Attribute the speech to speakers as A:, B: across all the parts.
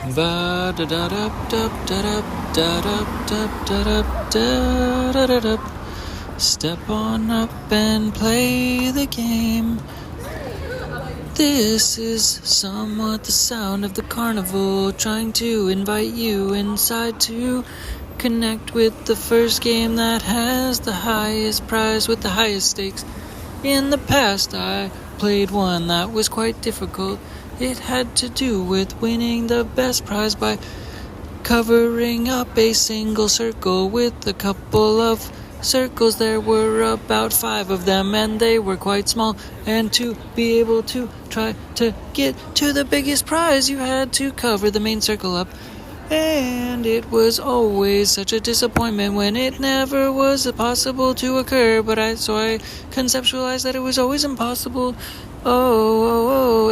A: Ba da da da da da da da da da da da da. Step on up and play the game. This is somewhat the sound of the carnival, trying to invite you inside to connect with the first game that has the highest prize with the highest stakes. In the past, I played one that was quite difficult. It had to do with winning the best prize by covering up a single circle with a couple of circles. There were about 5 of them, and they were quite small. And to be able to try to get to the biggest prize, you had to cover the main circle up. And it was always such a disappointment when it never was possible to occur. But I conceptualized that it was always impossible.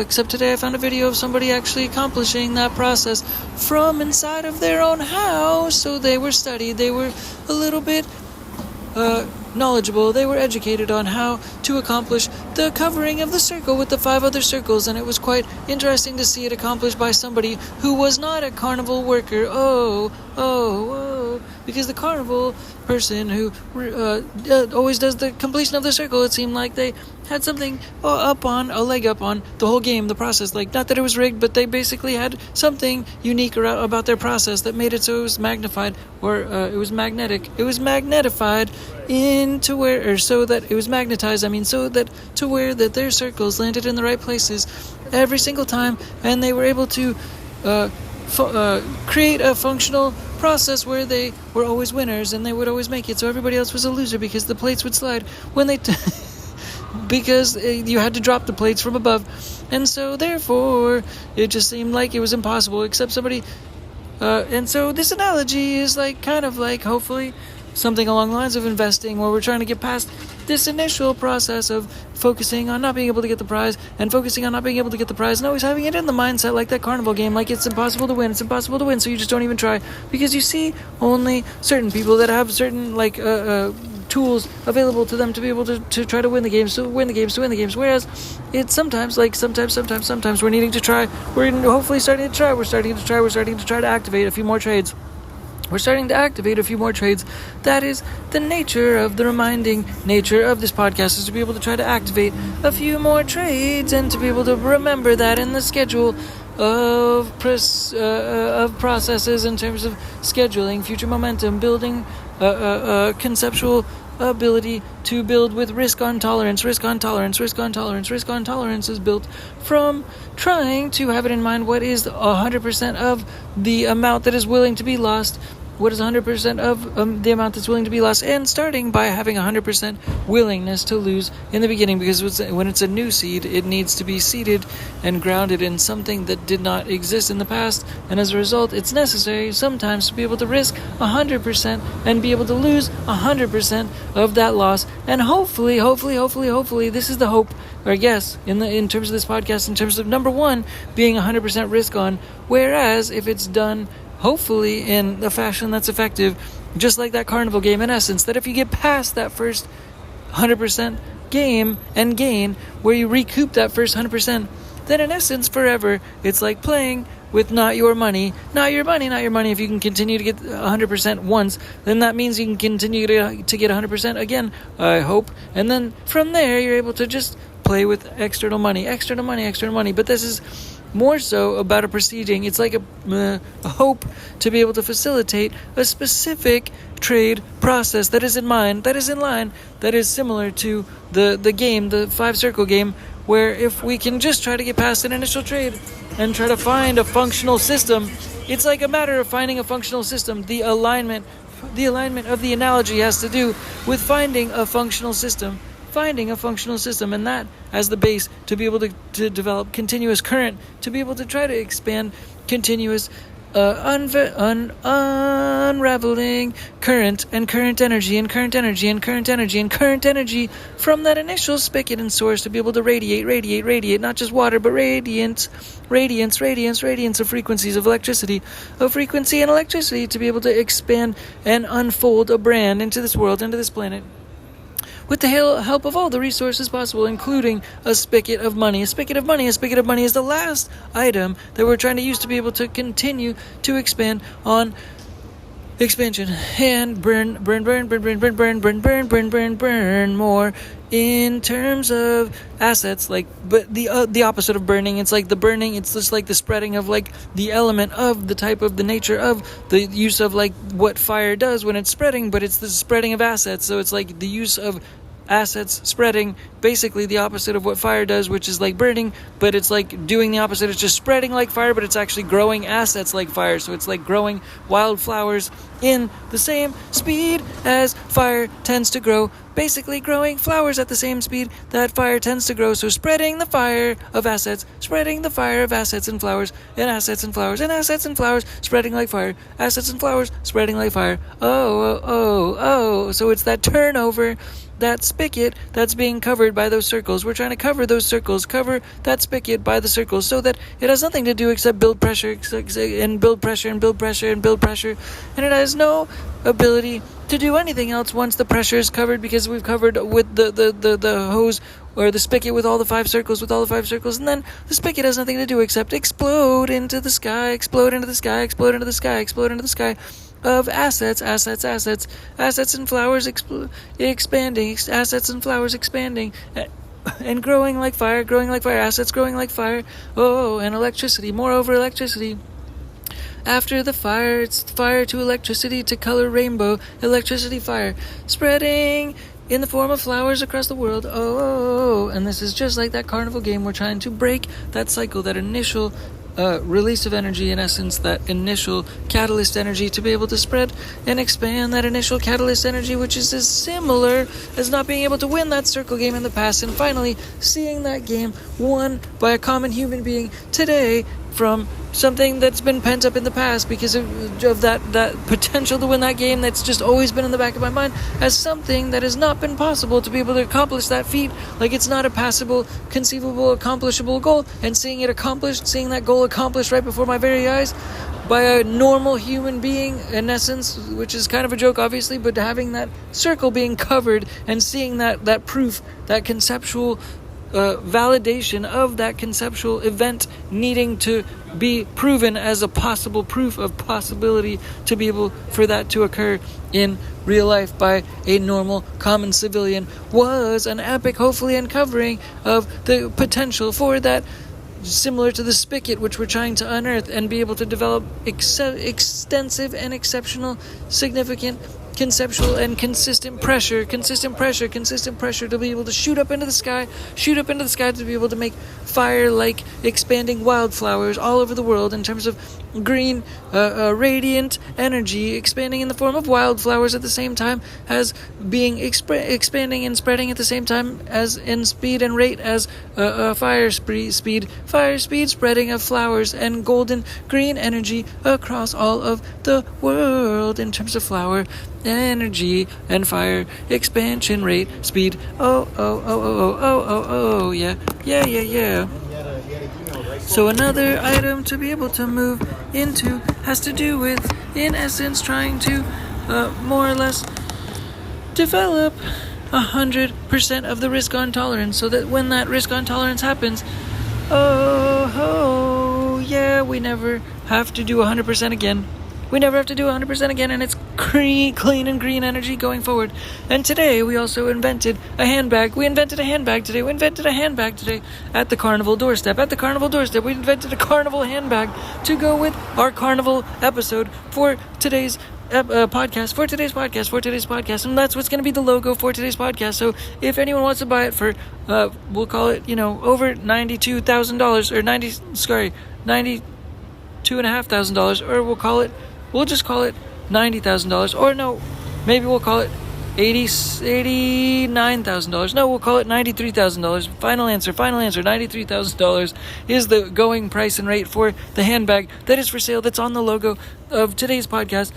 A: Except today I found a video of somebody actually accomplishing that process from inside of their own house. So they were studied, they were a little bit knowledgeable, they were educated on how to accomplish the covering of the circle with the 5 other circles, and it was quite interesting to see it accomplished by somebody who was not a carnival worker. Because the carnival person who always does the completion of the circle, it seemed like they had something a leg up on the whole game, the process. Like, not that it was rigged, but they basically had something unique about their process that made it so it was magnified, or it was magnetic. It was magnetified into where, or so that it was magnetized, so that to where that their circles landed in the right places every single time, and they were able to create a functional process where they were always winners and they would always make it, so everybody else was a loser because the plates would slide when they because you had to drop the plates from above, and so therefore it just seemed like it was impossible except somebody and so this analogy is kind of like hopefully something along the lines of investing, where we're trying to get past this initial process of focusing on not being able to get the prize, and focusing on not being able to get the prize, and always having it in the mindset like that carnival game, like it's impossible to win, so you just don't even try, because you see only certain people that have certain tools available to them to be able to try to win the games, whereas it's sometimes we're needing to try, we're hopefully starting to try to activate a few more trades. We're starting to activate a few more trades. That is the nature of the reminding nature of this podcast, is to be able to try to activate a few more trades and to be able to remember that in the schedule of processes in terms of scheduling, future momentum, building conceptual ability to build with risk on tolerance. Risk on tolerance is built from trying to have it in mind what is 100% of the amount that is willing to be lost. What is 100% of the amount that's willing to be lost? And starting by having 100% willingness to lose in the beginning, because when it's a new seed, it needs to be seeded and grounded in something that did not exist in the past. And as a result, it's necessary sometimes to be able to risk 100% and be able to lose 100% of that loss. And hopefully, this is the hope, or yes, in terms of this podcast, in terms of number 1 being 100% risk on. Whereas if it's done hopefully in a fashion that's effective, just like that carnival game, in essence, that if you get past that first 100% game and gain, where you recoup that first 100%, then in essence forever it's like playing with not your money. If you can continue to get 100% once, then that means you can continue to get 100% again, I hope, and then from there you're able to just play with external money. But this is more so about a proceeding. It's like a hope to be able to facilitate a specific trade process that is in line, that is similar to the game, the 5-circle game, where if we can just try to get past an initial trade and try to find a functional system, it's like a matter of finding a functional system. The alignment of the analogy has to do with finding a functional system, and that as the base to be able to develop continuous current, to be able to try to expand continuous unraveling current energy from that initial spigot and source, to be able to radiate, not just water, but radiance of frequencies of electricity, to be able to expand and unfold a brand into this world, into this planet, with the help of all the resources possible, including a spigot of money. A spigot of money is the last item that we're trying to use to be able to continue to expand on expansion and burn more in terms of assets, but the opposite of burning. It's like the burning, it's just like the spreading of the element of the type of the nature of the use of what fire does when it's spreading, but it's the spreading of assets. So it's like the use of assets spreading, basically the opposite of what fire does, which is like burning, but it's like doing the opposite. It's just spreading like fire, but it's actually growing assets like fire. So it's like growing wildflowers in the same speed as fire tends to grow, basically growing flowers at the same speed that fire tends to grow. So spreading the fire of assets, spreading the fire of assets and flowers, and assets and flowers, and assets and flowers, spreading like fire, assets and flowers, spreading like fire. Oh. So it's that turnover, that spigot that's being covered by those circles. We're trying to cover those circles, cover that spigot by the circles, so that it has nothing to do except build pressure and build pressure and build pressure and build pressure, and it has no ability to do anything else once the pressure is covered, because we've covered with the hose or the spigot with all the 5 circles, and then the spigot has nothing to do except explode into the sky, explode into the sky, explode into the sky, explode into the sky of assets and flowers expanding, assets and flowers expanding and growing like fire, assets growing like fire. And electricity, moreover electricity. After the fire, it's fire to electricity to color rainbow, electricity fire, spreading in the form of flowers across the world. And this is just like that carnival game. We're trying to break that cycle, that initial release of energy, in essence, that initial catalyst energy, to be able to spread and expand that initial catalyst energy, which is as similar as not being able to win that circle game in the past, and finally seeing that game won by a common human being today from something that's been pent up in the past because of that potential to win that game that's just always been in the back of my mind as something that has not been possible to be able to accomplish that feat. Like, it's not a passable, conceivable, accomplishable goal, and seeing it accomplished, seeing that goal accomplished right before my very eyes by a normal human being, in essence, which is kind of a joke, obviously, but having that circle being covered and seeing that proof, that conceptual validation of that conceptual event needing to be proven as a possible proof of possibility to be able for that to occur in real life by a normal common civilian was an epic, hopefully, uncovering of the potential for that, similar to the spigot which we're trying to unearth and be able to develop extensive and exceptional, significant, conceptual and consistent pressure to be able to shoot up into the sky to be able to make fire-like expanding wildflowers all over the world in terms of green, radiant energy expanding in the form of wildflowers at the same time as being expanding and spreading at the same time as in speed and rate as fire speed spreading of flowers and golden green energy across all of the world in terms of flower energy and fire expansion rate speed. Yeah. So another item to be able to move into has to do with, in essence, trying to more or less develop 100% of the risk on tolerance, so that when that risk on tolerance happens, we never have to do 100% again. And it's clean and green energy going forward. And today we also invented a handbag. We invented a handbag today at the carnival doorstep. We invented a carnival handbag to go with our carnival episode for today's podcast. And that's what's going to be the logo for today's podcast. So if anyone wants to buy it for, we'll call it, over $92,000 or $92,500, or we'll just call it $90,000, or no, maybe we'll call it $89,000. No, we'll call it $93,000. Final answer, $93,000 is the going price and rate for the handbag that is for sale, that's on the logo of today's podcast.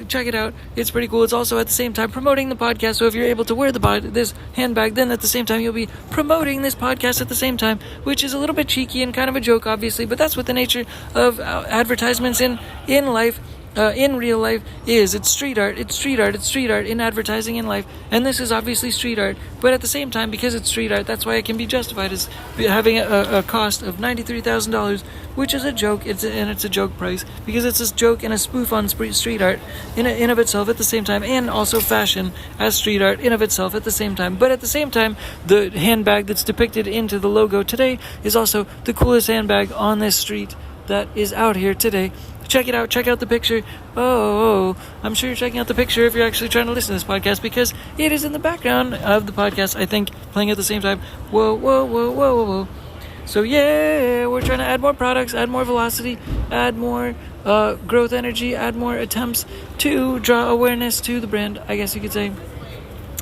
A: Check it out. It's pretty cool. It's also at the same time promoting the podcast. So if you're able to wear this handbag, then at the same time you'll be promoting this podcast at the same time, which is a little bit cheeky and kind of a joke, obviously, but that's what the nature of advertisements in life in real life is. It's street art. It's street art. It's street art in advertising in life. And this is obviously street art. But at the same time, because it's street art, that's why it can be justified as having a cost of $93,000, which is a joke. It's a joke price because it's a joke and a spoof on street art in of itself at the same time, and also fashion as street art in of itself at the same time. But at the same time, the handbag that's depicted into the logo today is also the coolest handbag on this street that is out here today. Check it out. Check out the picture. Oh, I'm sure you're checking out the picture if you're actually trying to listen to this podcast, because it is in the background of the podcast, I think, playing at the same time. Whoa. So yeah, we're trying to add more products, add more velocity, add more growth energy, add more attempts to draw awareness to the brand, I guess you could say.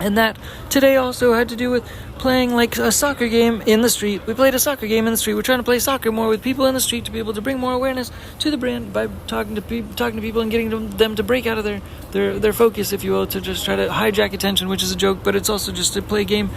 A: And that today also had to do with playing like a soccer game in the street. We played a soccer game in the street. We're trying to play soccer more with people in the street to be able to bring more awareness to the brand by talking to people and getting them to break out of their focus, if you will, to just try to hijack attention, which is a joke, but it's also just to play a game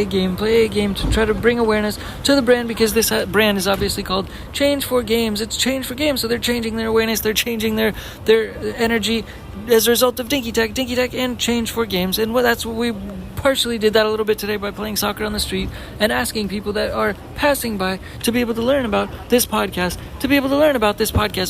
A: to try to bring awareness to the brand, because this brand is obviously called Change for Games. It's Change for Games, so they're changing their awareness, they're changing their energy as a result of Dinky Tech and Change for Games. And that's what we partially did that a little bit today by playing soccer on the street and asking people that are passing by to be able to learn about this podcast,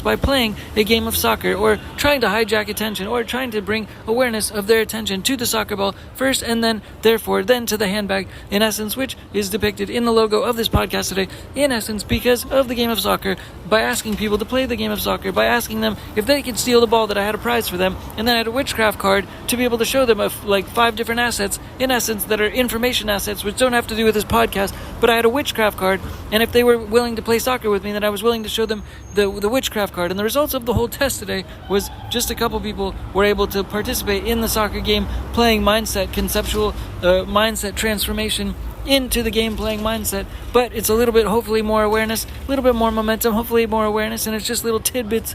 A: by playing a game of soccer, or trying to hijack attention, or trying to bring awareness of their attention to the soccer ball first, and then to the handbag, in essence, which is depicted in the logo of this podcast today, in essence, because of the game of soccer, by asking people to play the game of soccer, by asking them if they could steal the ball, that I had a prize for them, and then I had a witchcraft card to be able to show them like 5 different assets, in essence, that are information assets, which don't have to do with this podcast, but I had a witchcraft card, and if they were willing to play soccer with me, then I was willing to show them the witchcraft card. And the results of the whole test today was just a couple people were able to participate in the soccer game, playing conceptual mindset transformation into the game playing mindset, but it's a little bit, hopefully, more awareness, a little bit more momentum, hopefully more awareness, and it's just little tidbits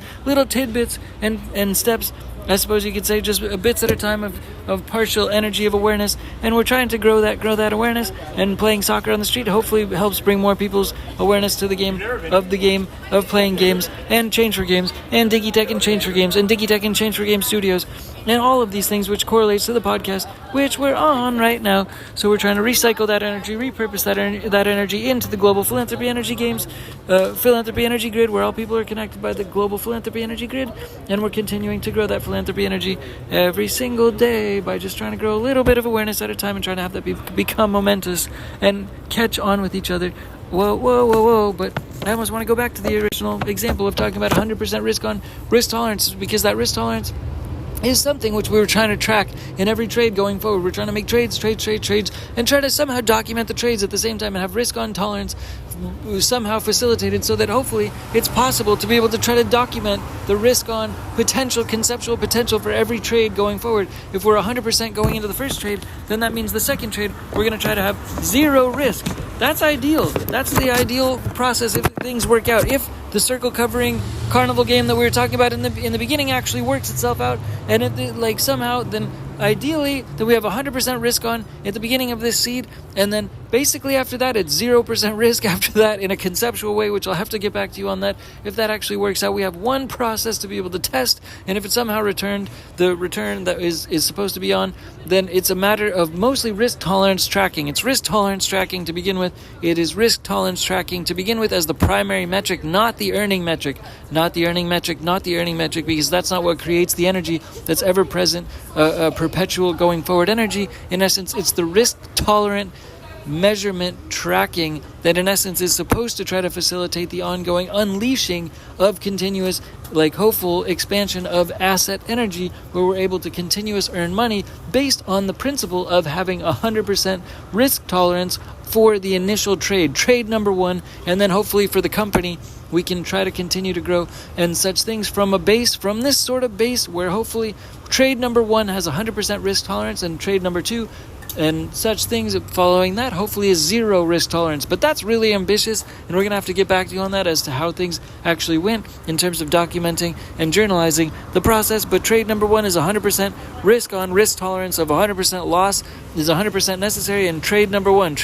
A: and steps, I suppose you could say, just bits at a time of partial energy of awareness, and we're trying to grow that awareness, and playing soccer on the street hopefully helps bring more people's awareness to the game of playing games, and Change for Games, and Dinky Tech and Change for Games, and Dinky Tech and Change for Games Studios, and all of these things which correlates to the podcast, which we're on right now. So we're trying to recycle that energy, repurpose that energy into the global philanthropy energy games, philanthropy energy grid, where all people are connected by the global philanthropy energy grid, and we're continuing to grow that philanthropy energy every single day by just trying to grow a little bit of awareness at a time and trying to have that become momentous and catch on with each other. Whoa, but I almost want to go back to the original example of talking about 100% risk tolerance, because that risk tolerance is something which we were trying to track in every trade going forward. We're trying to make trades, and try to somehow document the trades at the same time and have risk on tolerance somehow facilitated, so that hopefully it's possible to be able to try to document the risk on conceptual potential for every trade going forward. If we're 100% going into the first trade, then that means the second trade we're going to try to have 0 risk. That's ideal. That's the ideal process if things work out. If the circle covering carnival game that we were talking about in the beginning actually works itself out, and it somehow, then ideally that we have 100% risk on at the beginning of this seed, and then basically after that it's 0% risk after that, in a conceptual way, which I'll have to get back to you on that. If that actually works out, we have one process to be able to test, and if it somehow returned the return that is supposed to be on, then it's a matter of mostly risk tolerance tracking. It's risk tolerance tracking to begin with. It is risk tolerance tracking to begin with as the primary metric, not the earning metric, because that's not what creates the energy that's ever present, perpetual going forward energy. In essence, it's the risk tolerant measurement tracking that in essence is supposed to try to facilitate the ongoing unleashing of continuous, hopeful expansion of asset energy, where we're able to continuous earn money based on the principle of having 100% risk tolerance for the initial trade number 1, and then hopefully for the company we can try to continue to grow and such things from this sort of base, where hopefully trade number 1 has 100% risk tolerance, and trade number 2 and such things following that hopefully is 0 risk tolerance. But that's really ambitious, and we're going to have to get back to you on that as to how things actually went in terms of documenting and journalizing the process. But trade number 1 is 100% risk tolerance of 100% loss is 100% necessary. And trade number one,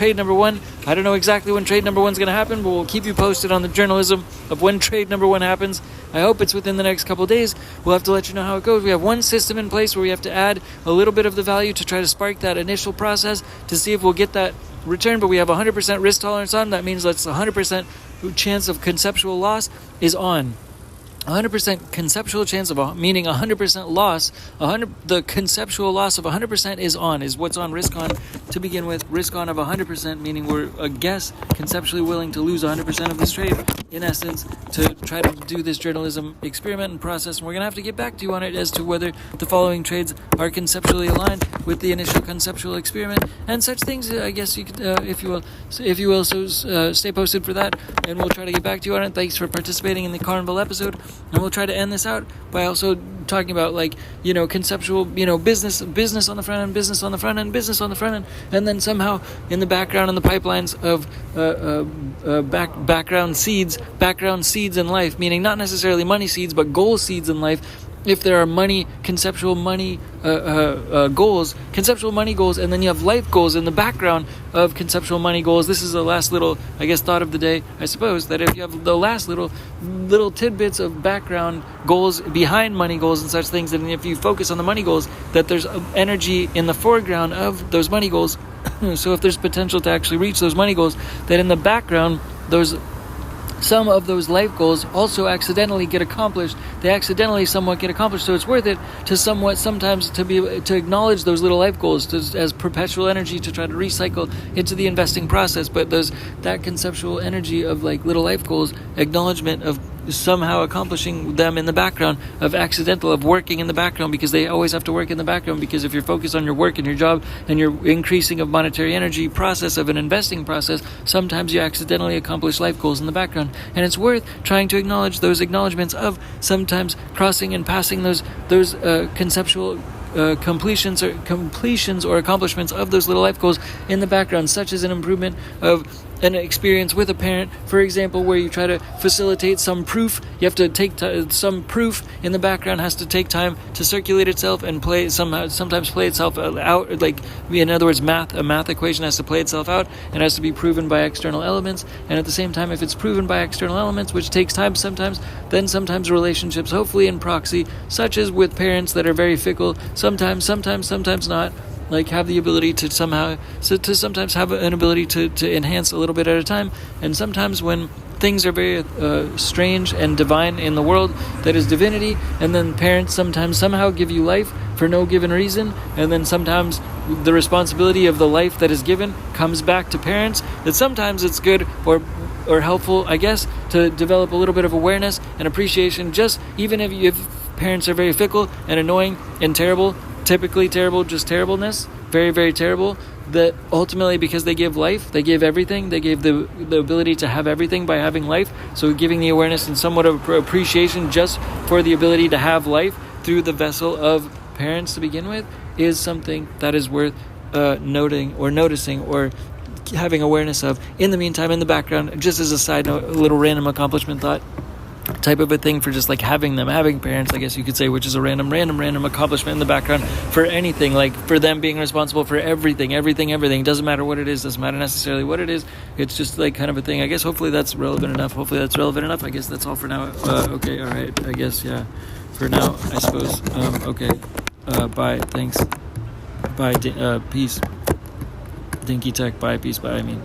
A: I don't know exactly when trade number 1 is going to happen, but we'll keep you posted on the journalism of when trade number 1 happens. I hope it's within the next couple of days. We'll have to let you know how it goes. We have one system in place where we have to add a little bit of the value to try to spark that initial process to see if we'll get that return, but we have 100% risk tolerance on. That means that's 100% chance of conceptual loss is on. 100% conceptual chance of meaning 100% loss. The conceptual loss of 100% is what's on risk on to begin with. Risk on of 100%, meaning we're a guess conceptually willing to lose 100% of this trade. In essence, to try to do this journalism experiment and process, and we're gonna have to get back to you on it as to whether the following trades are conceptually aligned with the initial conceptual experiment and such things. I guess you could, if you will. So stay posted for that, and we'll try to get back to you on it. Thanks for participating in the carnival episode. And we'll try to end this out by also talking about conceptual, business on the front end, business on the front end, business on the front end, and then somehow in the background, in the pipelines of background seeds in life, meaning not necessarily money seeds, but goal seeds in life. If there are conceptual money goals, and then you have life goals in the background of conceptual money goals. This is the last little, thought of the day, I suppose, that if you have the last little tidbits of background goals behind money goals and such things, and if you focus on the money goals, that there's energy in the foreground of those money goals. So if there's potential to actually reach those money goals, that in the background, some of those life goals also accidentally get accomplished. They accidentally somewhat get accomplished, so it's worth it to sometimes to acknowledge those little life goals as perpetual energy to try to recycle into the investing process. But that conceptual energy of little life goals, acknowledgement of somehow accomplishing them in the background, of working in the background, because they always have to work in the background, because if you're focused on your work and your job and your increasing of monetary energy process of an investing process, sometimes you accidentally accomplish life goals in the background, and it's worth trying to acknowledge those acknowledgements of sometimes crossing and passing those conceptual completions or accomplishments of those little life goals in the background, such as an improvement of an experience with a parent, for example, where you try to facilitate some proof. You have to take some proof in the background has to take time to circulate itself and sometimes play itself out. In other words, a math equation has to play itself out and has to be proven by external elements. And at the same time, if it's proven by external elements, which takes time sometimes, then sometimes relationships, hopefully in proxy, such as with parents that are very fickle, sometimes not, have the ability to sometimes have an ability to enhance a little bit at a time. And sometimes when things are very strange and divine in the world, that is divinity, and then parents sometimes somehow give you life for no given reason, and then sometimes the responsibility of the life that is given comes back to parents, that sometimes it's good or helpful, to develop a little bit of awareness and appreciation, just even if parents are very fickle and annoying and terrible, typically terrible, just terribleness, very, very terrible, that ultimately, because they give life, they give everything, they gave the ability to have everything by having life, so giving the awareness and somewhat of appreciation just for the ability to have life through the vessel of parents to begin with is something that is worth noting or noticing or having awareness of. In the meantime, in the background, just as a side note, a little random accomplishment thought type of a thing for just having parents, I guess you could say, which is a random accomplishment in the background for anything, for them being responsible for everything. Doesn't matter what it is, doesn't matter necessarily what it is. It's just kind of a thing. I guess hopefully that's relevant enough. I guess that's all for now. Okay, all right. I guess, yeah. For now, I suppose. Okay. Bye. Thanks. Bye. Peace. DINKY TehC. Bye. Peace. Bye.